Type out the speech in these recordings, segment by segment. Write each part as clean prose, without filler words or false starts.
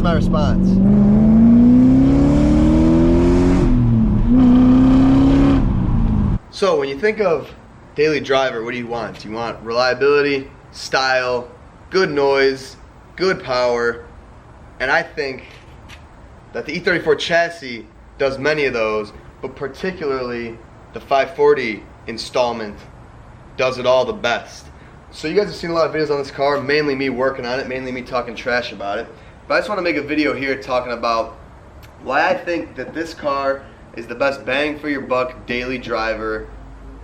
is my response. So when you think of daily driver, what do you want? You want reliability, style, good noise, good power, and I think that the E34 chassis does many of those, but particularly the 540 installment does it all the best. So you guys have seen a lot of videos on this car, mainly me working on it, mainly me talking trash about it. But I just want to make a video here talking about why I think that this car is the best bang for your buck daily driver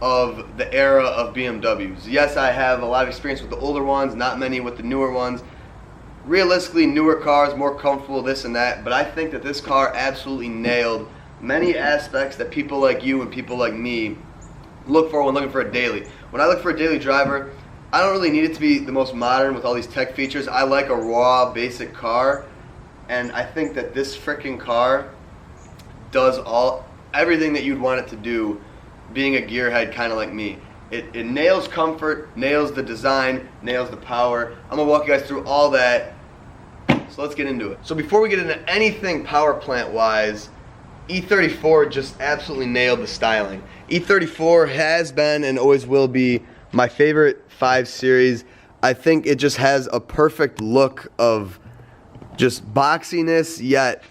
of the era of BMWs. Yes, I have a lot of experience with the older ones, not many with the newer ones. Realistically, newer cars, more comfortable, this and that, but I think that this car absolutely nailed many aspects that people like you and people like me look for when looking for a daily. When I look for a daily driver, I don't really need it to be the most modern with all these tech features. I like a raw, basic car, and I think that this freaking car does everything that you'd want it to do, being a gearhead kind of like me. It nails comfort, nails the design, nails the power. I'm gonna walk you guys through all that, so let's get into it. So before we get into anything power plant wise, E34 just absolutely nailed the styling. E34 has been and always will be my favorite 5 Series. I think it just has a perfect look of just boxiness yet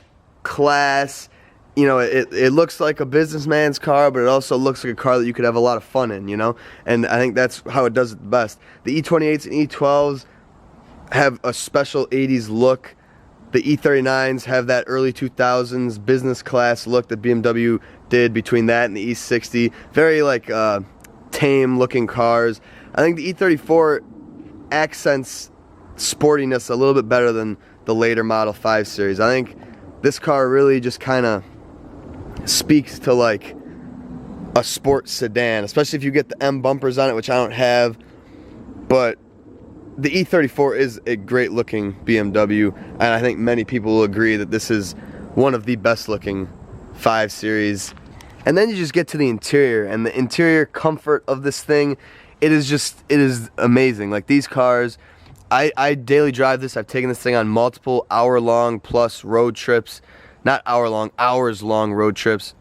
class. You know, it looks like a businessman's car, but it also looks like a car that you could have a lot of fun in, you know? And I think that's how it does it the best. The E28s and E12s have a special 80s look. The E39s have that early 2000s business class look that BMW did between that and the E60. Very like tame looking cars. I think the E34 accents sportiness a little bit better than the later model 5 Series. I think this car really just kind of speaks to like a sports sedan, especially if you get the M bumpers on it, which I don't have. But the E34 is a great looking BMW, and I think many people will agree that this is one of the best looking 5 Series. And then you just get to the interior, and the interior comfort of this thing, it is amazing. Like these cars, I daily drive this. I've taken this thing on multiple hour-long plus road trips. Not hour-long, hours-long road trips.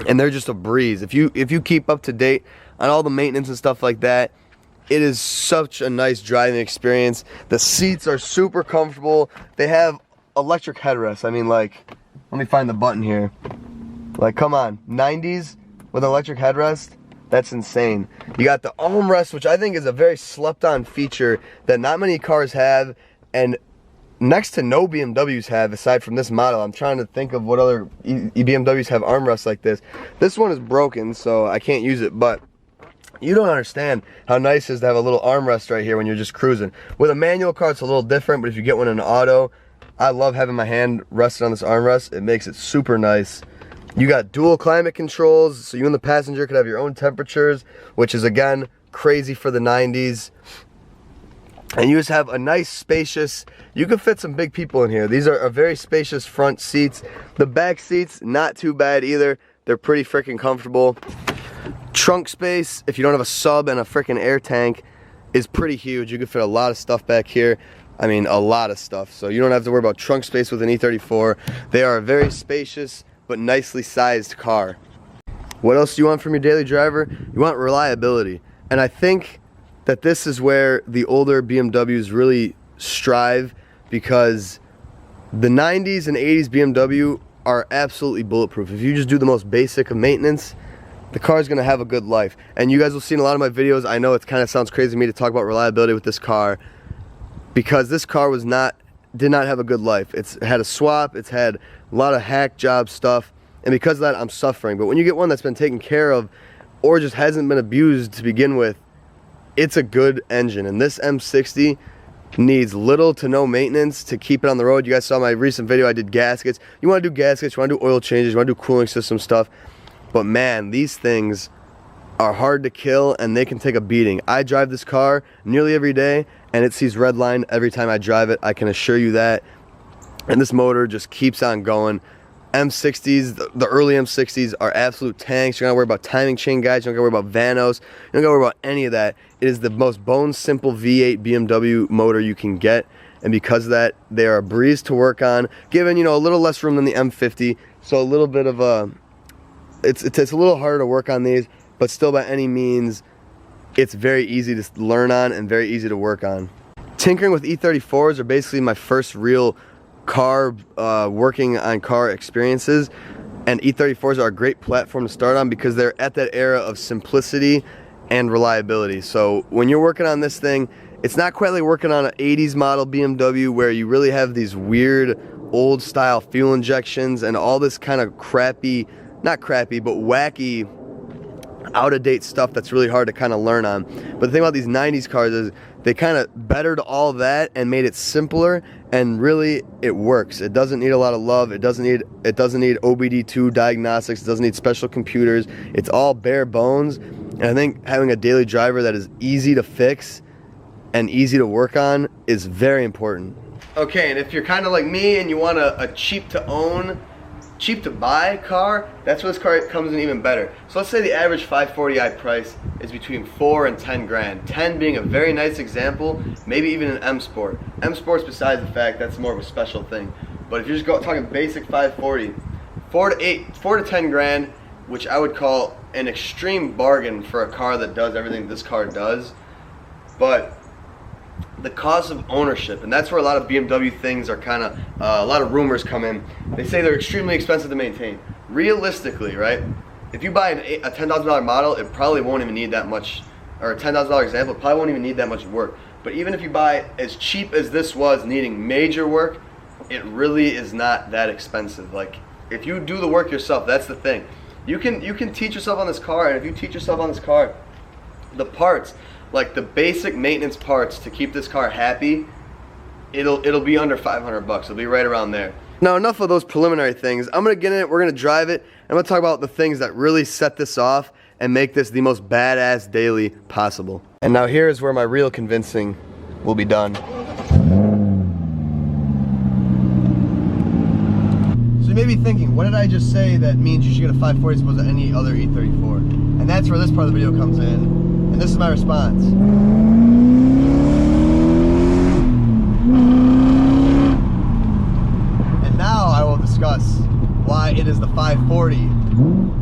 And they're just a breeze. If you keep up to date on all the maintenance and stuff like that, it is such a nice driving experience. The seats are super comfortable. They have electric headrests. I mean, like, let me find the button here. Like, come on, 90s with an electric headrest? That's insane. You got the armrest, which I think is a very slept-on feature that not many cars have, and next to no BMWs have aside from this model. I'm trying to think of what other BMWs have armrests like this. This one is broken, so I can't use it, but you don't understand how nice it is to have a little armrest right here when you're just cruising. With a manual car, it's a little different, but if you get one in an auto, I love having my hand rested on this armrest. It makes it super nice. You got dual climate controls, so you and the passenger could have your own temperatures, which is, again, crazy for the 90s. And you just have a nice spacious, you can fit some big people in here. These are very spacious front seats. The back seats, not too bad either. They're pretty freaking comfortable. Trunk space, if you don't have a sub and a freaking air tank, is pretty huge. You can fit a lot of stuff back here. I mean, a lot of stuff. So you don't have to worry about trunk space with an E34. They are a very spacious but nicely sized car. What else do you want from your daily driver? You want reliability. And I think that this is where the older BMWs really strive, because the 90s and 80s BMW are absolutely bulletproof. If you just do the most basic of maintenance, the car is going to have a good life. And you guys will see in a lot of my videos, I know it kind of sounds crazy to me to talk about reliability with this car, because this car did not have a good life. It's had a swap, it's had a lot of hack job stuff, and because of that, I'm suffering. But when you get one that's been taken care of or just hasn't been abused to begin with, it's a good engine. And this M60 needs little to no maintenance to keep it on the road. You guys saw my recent video, I did gaskets. You want to do gaskets, you want to do oil changes, you want to do cooling system stuff. But man, these things are hard to kill, and they can take a beating. I drive this car nearly every day, and it sees red line every time I drive it. I can assure you that. And this motor just keeps on going. M60s, the early M60s are absolute tanks. You're not going to worry about timing chain guides. You're not going to worry about vanos. You're not going to worry about any of that. It is the most bone simple V8 BMW motor you can get. and because of that, they are a breeze to work on, given, you know, a little less room than the M50, so a little bit of a, it's a little harder to work on these, but still by any means, it's very easy to learn on and very easy to work on. Tinkering with E34s are basically my first real car, working on car experiences, and E34s are a great platform to start on because they're at that era of simplicity and reliability. So when you're working on this thing, it's not quite like working on an 80s model BMW where you really have these weird old style fuel injections and all this kind of crappy, not crappy, but wacky, out-of-date stuff that's really hard to kind of learn on. But the thing about these 90s cars is they kind of bettered all that and made it simpler, and really it works. It doesn't need a lot of love. It doesn't need OBD2 diagnostics. It doesn't need special computers. It's all bare bones. And I think having a daily driver that is easy to fix and easy to work on is very important. Okay, and if you're kind of like me and you want a cheap to own, cheap to buy car, that's where this car comes in even better. So let's say the average 540i price is between 4 and 10 grand. 10 being a very nice example, maybe even an M Sport. M Sport's besides the fact that's more of a special thing. But if you're just talking basic 540, 4 to 10 grand, which I would call an extreme bargain for a car that does everything this car does. But the cost of ownership, and that's where a lot of BMW things are kind of, a lot of rumors come in. They say they're extremely expensive to maintain. Realistically, right, if you buy a $10,000 model, it probably won't even need that much, or a $10,000 example, it probably won't even need that much work. But even if you buy as cheap as this was, needing major work, it really is not that expensive. Like, if you do the work yourself, that's the thing. You can teach yourself on this car, and if you teach yourself on this car, the parts, like the basic maintenance parts to keep this car happy, it'll be under 500 bucks. It'll be right around there. Now, enough of those preliminary things. I'm gonna get in it, we're gonna drive it, and I'm gonna talk about the things that really set this off and make this the most badass daily possible. And now here's where my real convincing will be done. So you may be thinking, what did I just say that means you should get a 540 as opposed to any other E34? And that's where this part of the video comes in. And this is my response. And now I will discuss why it is the 540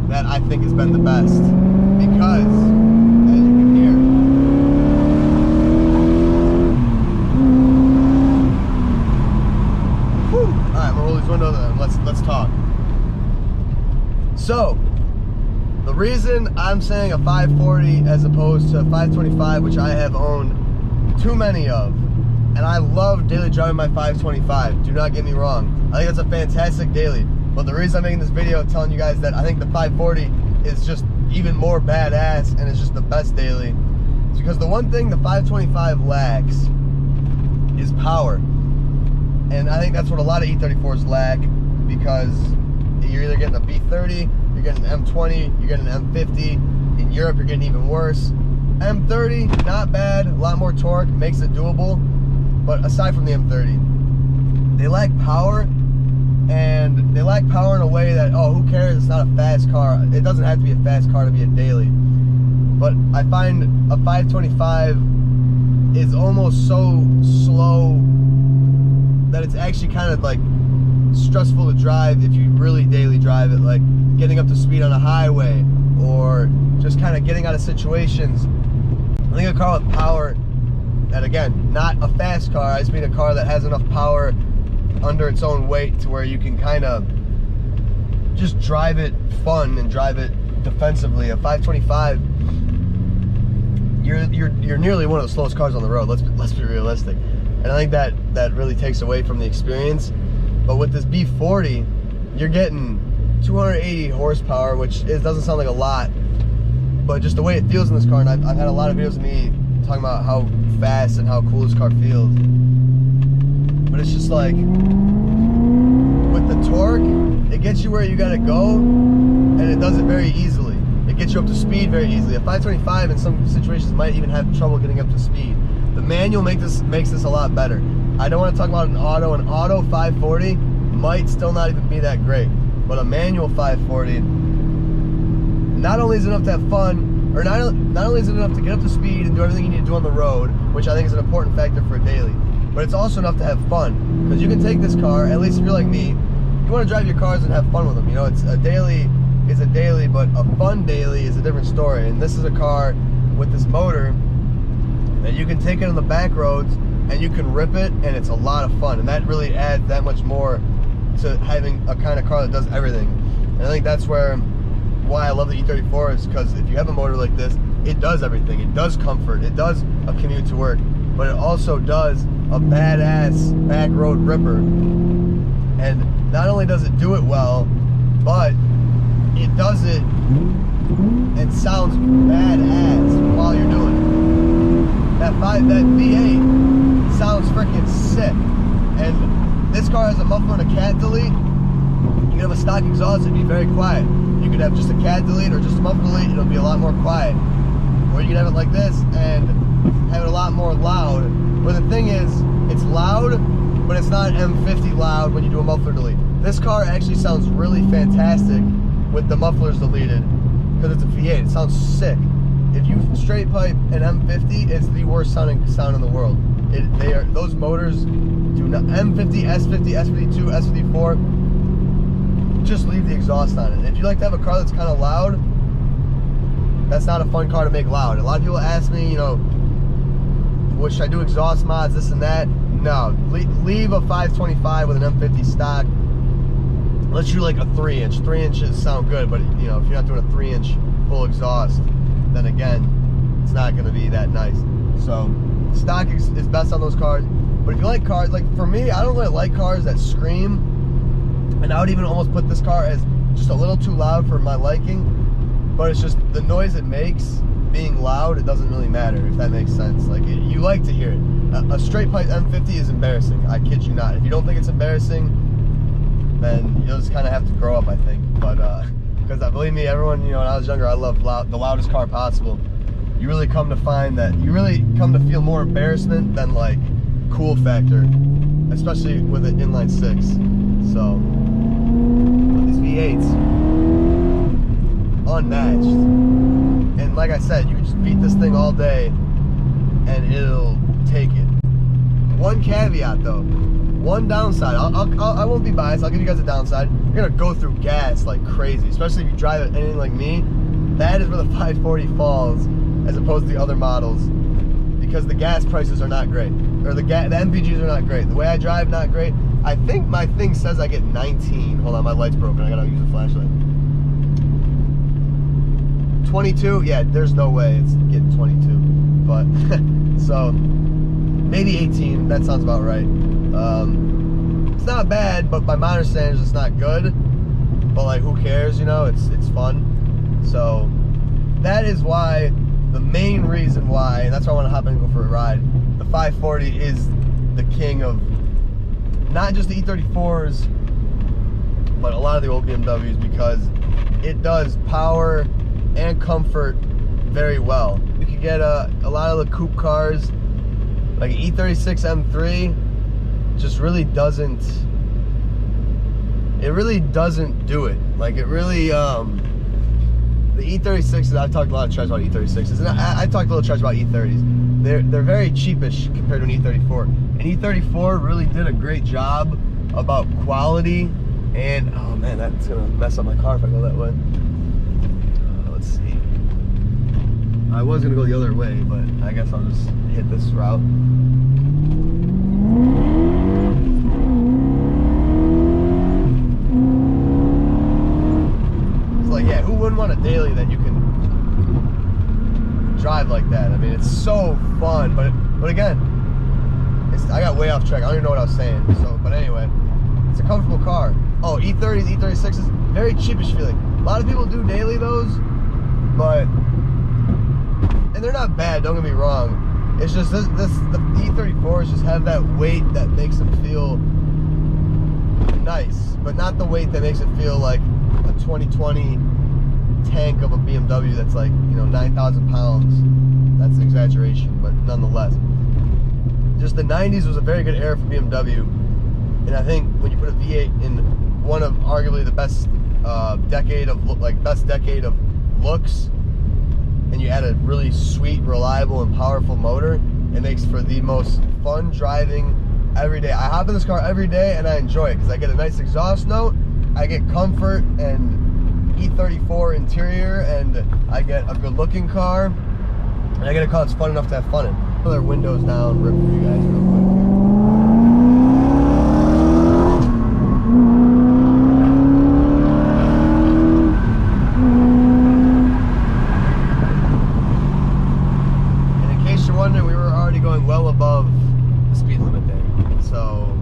that I think has been the best. Because, as you can hear, whew. Alright, I'm gonna roll these windows and let's talk. So, the reason I'm saying a 540 as opposed to a 525, which I have owned too many of, and I love daily driving my 525, do not get me wrong. I think that's a fantastic daily, but the reason I'm making this video telling you guys that I think the 540 is just even more badass and it's just the best daily is because the one thing the 525 lacks is power. And I think that's what a lot of E34s lack, because you're either getting a B30, you're getting an M20, you're getting an M50. In Europe, you're getting even worse. M30, not bad, a lot more torque, makes it doable. But aside from the M30, they lack power, and they lack power in a way that, oh, who cares, it's not a fast car. It doesn't have to be a fast car to be a daily. But I find a 525 is almost so slow that it's actually kind of like stressful to drive if you really daily drive it, like getting up to speed on a highway or just kind of getting out of situations. I think a car with power, and again, not a fast car, I just mean a car that has enough power under its own weight to where you can kind of just drive it fun and drive it defensively. A 525, you're nearly one of the slowest cars on the road. Let's be realistic. And I think that really takes away from the experience. But with this B40, you're getting 280 horsepower, which doesn't sound like a lot, but just the way it feels in this car, and I've had a lot of videos of me talking about how fast and how cool this car feels. But it's just like, with the torque, it gets you where you gotta go, and it does it very easily. It gets you up to speed very easily. A 525 in some situations might even have trouble getting up to speed. The manual makes this a lot better. I don't want to talk about an auto. An auto 540 might still not even be that great, but a manual 540, not only is it enough to have fun, or not only is it enough to get up to speed and do everything you need to do on the road, which I think is an important factor for a daily, but it's also enough to have fun. Because you can take this car, at least if you're like me, you want to drive your cars and have fun with them. You know, it's a daily is a daily, but a fun daily is a different story. And this is a car with this motor that you can take it on the back roads and you can rip it, and it's a lot of fun. And that really adds that much more to having a kind of car that does everything. And I think that's why I love the E34, is because if you have a motor like this, it does everything. It does comfort, it does a commute to work, but it also does a badass back road ripper. And not only does it do it well, but it does it and sounds badass while you're doing it. That V8 sounds freaking sick. And this car has a muffler and a cat delete. You can have a stock exhaust, it'd be very quiet. You could have just a cat delete or just a muffler delete, it'll be a lot more quiet. Or you can have it like this and have it a lot more loud. But the thing is, it's loud, but it's not M50 loud when you do a muffler delete. This car actually sounds really fantastic with the mufflers deleted, because it's a V8. It sounds sick. If you straight pipe an M50, it's the worst sounding sound in the world. Those motors do not. M50, S50, S52, S54, just leave the exhaust on it. And if you like to have a car that's kind of loud, that's not a fun car to make loud. A lot of people ask me, you know, what should I do, exhaust mods, this and that? No, leave a 525 with an M50 stock. Let's do like a 3-inch. 3 inches sound good, but you know, if you're not doing a 3-inch full exhaust, then again, it's not going to be that nice. So stock is best on those cars. But if you like cars, like for me, I don't really like cars that scream, and I would even almost put this car as just a little too loud for my liking. But it's just the noise it makes being loud, it doesn't really matter, if that makes sense. Like you like to hear it. A straight pipe M50 is embarrassing, I kid you not. If you don't think it's embarrassing, then you'll just kind of have to grow up, I think. But because believe me, everyone, you know, when I was younger, I loved the loudest car possible. You really come to find that you really come to feel more embarrassment than like cool factor, especially with an inline 6. So with these V8s, unmatched. And like I said, you can just beat this thing all day and it'll take it. One caveat though, one downside, I won't be biased, I'll give you guys a downside. You're gonna go through gas like crazy, especially if you drive it anything like me. That is where the 540 falls as opposed to the other models, because the gas prices are not great, or the MPGs are not great. The way I drive, not great. I think my thing says I get 19. Hold on, my light's broken, I gotta use a flashlight. 22, yeah, there's no way it's getting 22, but so maybe 18, that sounds about right. It's not bad, but by my understanding, it's not good, but like, who cares, you know, it's fun. So that is why, the main reason why, and that's why I want to hop in and go for a ride, the 540 is the king of not just the E34s, but a lot of the old BMWs, because it does power and comfort very well. You can get a lot of the coupe cars, like an E36 M3, just really doesn't, it really doesn't do it. Like it really, the E36s, I've talked a lot of trash about E36s, and I talked a little trash about E30s. They're very cheapish compared to an E34. And E34 really did a great job about quality, and oh man, that's gonna mess up my car if I go that way. Let's see. I was gonna go the other way, but I guess I'll just hit this route. It's like, yeah, who wouldn't want a daily that you can drive like that? I mean, it's so fun, but again, I got way off track. I don't even know what I was saying. So, but anyway, it's a comfortable car. Oh, E30s, E36s, very cheapish feeling. A lot of people do daily those, but, and they're not bad, don't get me wrong. It's just the E34s just have that weight that makes them feel nice, but not the weight that makes it feel like a 2020 tank of a BMW that's like, you know, 9,000 pounds. That's an exaggeration, but nonetheless. Just the 90s was a very good era for BMW, and I think when you put a V8 in one of arguably the best decade of looks, and you add a really sweet, reliable, and powerful motor, it makes for the most fun driving every day. I hop in this car every day and I enjoy it because I get a nice exhaust note, I get comfort and E34 interior, and I get a good looking car, and I get a car that's fun enough to have fun in. Put their windows down, rip for you guys real quick here. We were already going well above the speed limit there, so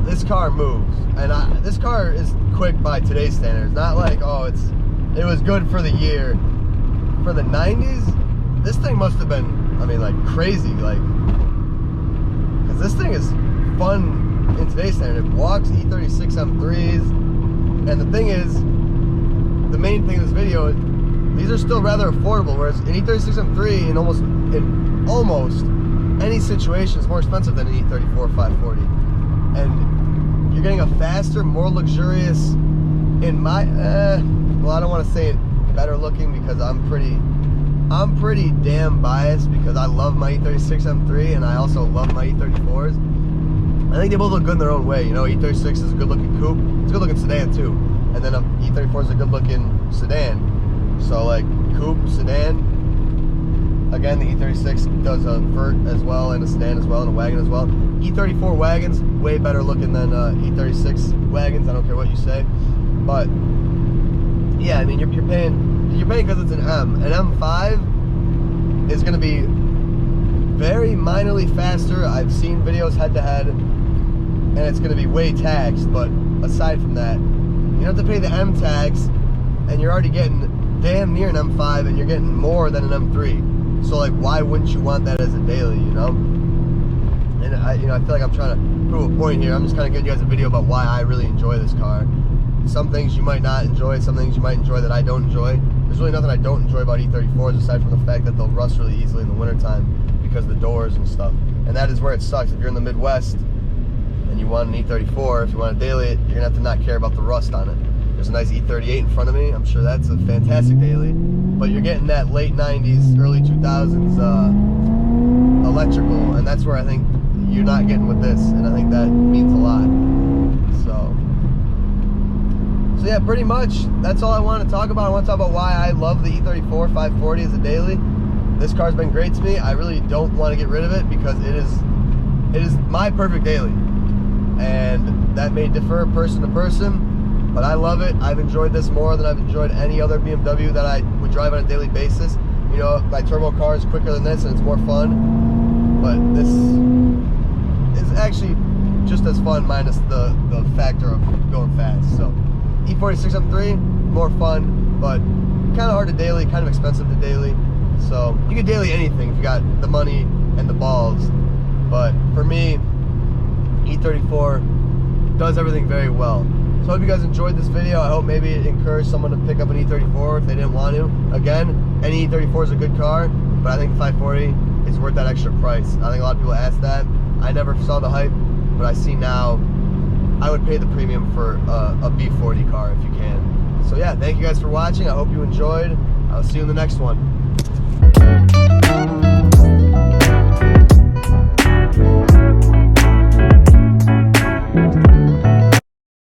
this car moves, and this car is quick by today's standards. Not like, oh, it was good for the year. For the 90s, this thing must have been, I mean, like crazy, like, because this thing is fun in today's standard. It walks E36 M3s, and the thing is, the main thing in this video, these are still rather affordable, whereas an E36 M3 in almost any situation is more expensive than an E34 540. And you're getting a faster, more luxurious, in my, well, I don't want to say it better looking because I'm pretty damn biased because I love my E36 M3 and I also love my E34s. I think they both look good in their own way. You know, E36 is a good looking coupe, it's a good looking sedan too. And then E34 is a good looking sedan. So like coupe, sedan, again the E36 does a vert as well, and a sedan as well, and a wagon as well. E34 wagons, way better looking than E36 wagons, I don't care what you say. But yeah, I mean you're paying because it's an M. An M5 is gonna be very minorly faster. I've seen videos head to head, and it's gonna be way taxed, but aside from that, you don't have to pay the M tax, and you're already getting damn near an M5, and you're getting more than an M3. So like, why wouldn't you want that as a daily, you know? And I feel like I'm trying to prove a point here. I'm just kind of giving you guys a video about why I really enjoy this car. Some things you might not enjoy, some things you might enjoy that I don't enjoy. There's really nothing I don't enjoy about E34s aside from the fact that they'll rust really easily in the wintertime because of the doors and stuff. And that is where it sucks. If you're in the Midwest and you want an E34, if you want to daily it, you're gonna have to not care about the rust on it. There's a nice E38 in front of me. I'm sure that's a fantastic daily. But you're getting that late 90s, early 2000s electrical, and that's where I think you're not getting with this, and I think that means a lot. So yeah, pretty much that's all I want to talk about. I want to talk about why I love the E34 540 as a daily. This car's been great to me. I really don't want to get rid of it because it is my perfect daily, and that may differ person to person. But I love it. I've enjoyed this more than I've enjoyed any other BMW that I would drive on a daily basis. You know, my turbo car is quicker than this and it's more fun. But this is actually just as fun minus the factor of going fast. So E46 M3, more fun, but kind of hard to daily, kind of expensive to daily. So you can daily anything if you got the money and the balls. But for me, E34 does everything very well. So I hope you guys enjoyed this video. I hope maybe it encouraged someone to pick up an E34 if they didn't want to. Again, any E34 is a good car, but I think the 540 is worth that extra price. I think a lot of people ask that. I never saw the hype, but I see now I would pay the premium for a B40 car if you can. So yeah, thank you guys for watching. I hope you enjoyed. I'll see you in the next one.